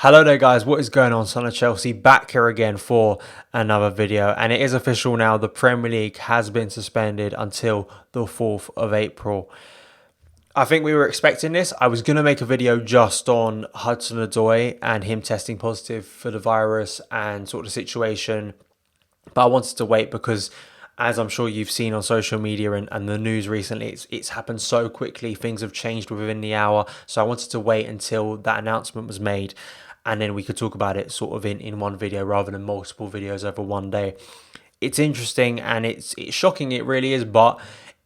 Hello there guys, what is going on? Son of Chelsea back here again for another video, and it is official now. The Premier League has been suspended until the 4th of April. I think we were expecting this. I was going to make a video just on Hudson-Odoi and him testing positive for the virus and sort of the situation, but I wanted to wait because, as I'm sure you've seen on social media and the news recently, it's happened so quickly. Things have changed within the hour. So I wanted to wait until that announcement was made, and then we could talk about it sort of in one video rather than multiple videos over one day. It's interesting and it's shocking, it really is, but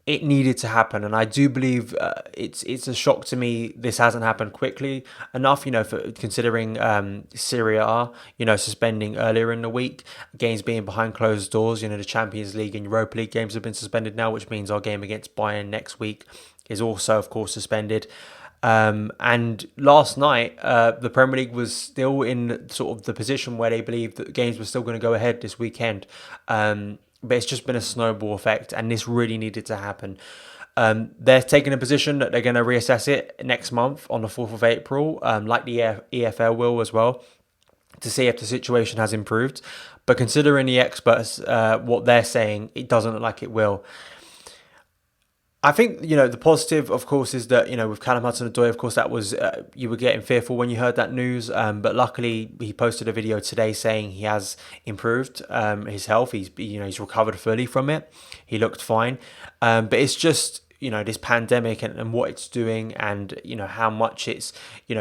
it needed to happen. And I do believe it's a shock to me this hasn't happened quickly enough, for considering Serie A, suspending earlier in the week, games being behind closed doors. The Champions League and Europa League games have been suspended now, which means our game against Bayern next week is also, of course, suspended. And last night, the Premier League was still in sort of the position where they believed that games were still going to go ahead this weekend. But it's just been a snowball effect, and this really needed to happen. They're taking a position that they're going to reassess it next month on the 4th of April, like the EFL will as well, to see if the situation has improved. But considering the experts, what they're saying, it doesn't look like it will. I think, the positive, of course, is that, with Callum Hudson-Odoi, of course, that was, you were getting fearful when you heard that news. But luckily, he posted a video today saying he has improved his health. He's recovered fully from it. He looked fine. But it's just, this pandemic and what it's doing, and, how much it's,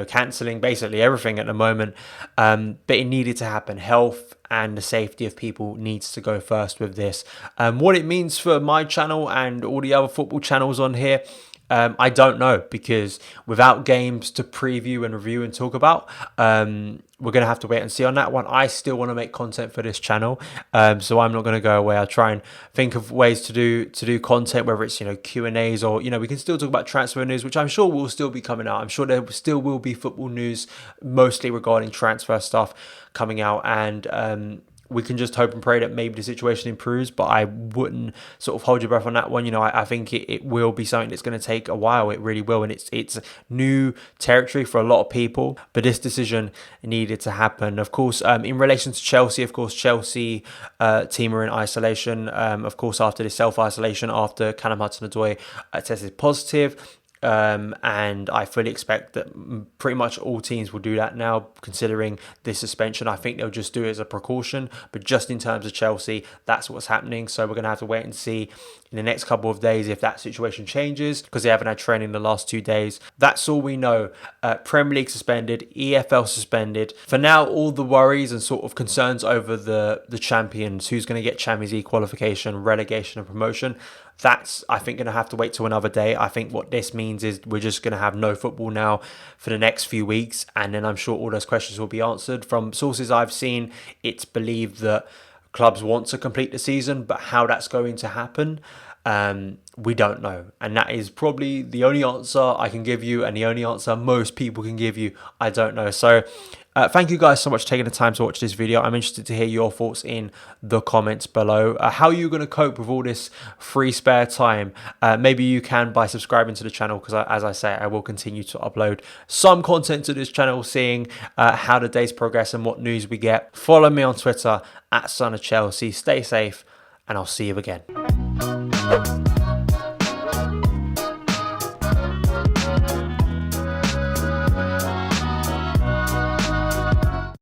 cancelling basically everything at the moment. But it needed to happen. Health and the safety of people needs to go first with this. What it means for my channel and all the other football channels on here, I don't know, because without games to preview and review and talk about, we're going to have to wait and see on that one. I still want to make content for this channel, so I'm not going to go away. I'll try and think of ways to do content, whether it's Q&As or we can still talk about transfer news, which I'm sure will still be coming out. I'm sure there still will be football news, mostly regarding transfer stuff coming out, and we can just hope and pray that maybe the situation improves, but I wouldn't sort of hold your breath on that one. I think it will be something that's going to take a while. It really will, and it's new territory for a lot of people, but this decision needed to happen. Of course, in relation to Chelsea, Chelsea team are in isolation, of course, after the self-isolation after Callum Hudson-Odoi tested positive. And I fully expect that pretty much all teams will do that now, considering this suspension. I think they'll just do it as a precaution, but just in terms of Chelsea, that's what's happening. So we're going to have to wait and see in the next couple of days if that situation changes, because they haven't had training the last 2 days. That's all we know. Premier League suspended, EFL suspended. For now, all the worries and sort of concerns over the champions, who's going to get Champions League qualification, relegation and promotion, that's, I think, going to have to wait till another day. I think what this means is we're just going to have no football now for the next few weeks, and then I'm sure all those questions will be answered. From sources I've seen, it's believed that clubs want to complete the season, but how that's going to happen, we don't know. And that is probably the only answer I can give you, and the only answer most people can give you. I don't know. So thank you guys so much for taking the time to watch this video. I'm interested to hear your thoughts in the comments below. How are you going to cope with all this free spare time? Maybe you can by subscribing to the channel, because as I say, I will continue to upload some content to this channel, seeing how the days progress and what news we get. Follow me on Twitter @SonofChelsea. Stay safe, and I'll see you again.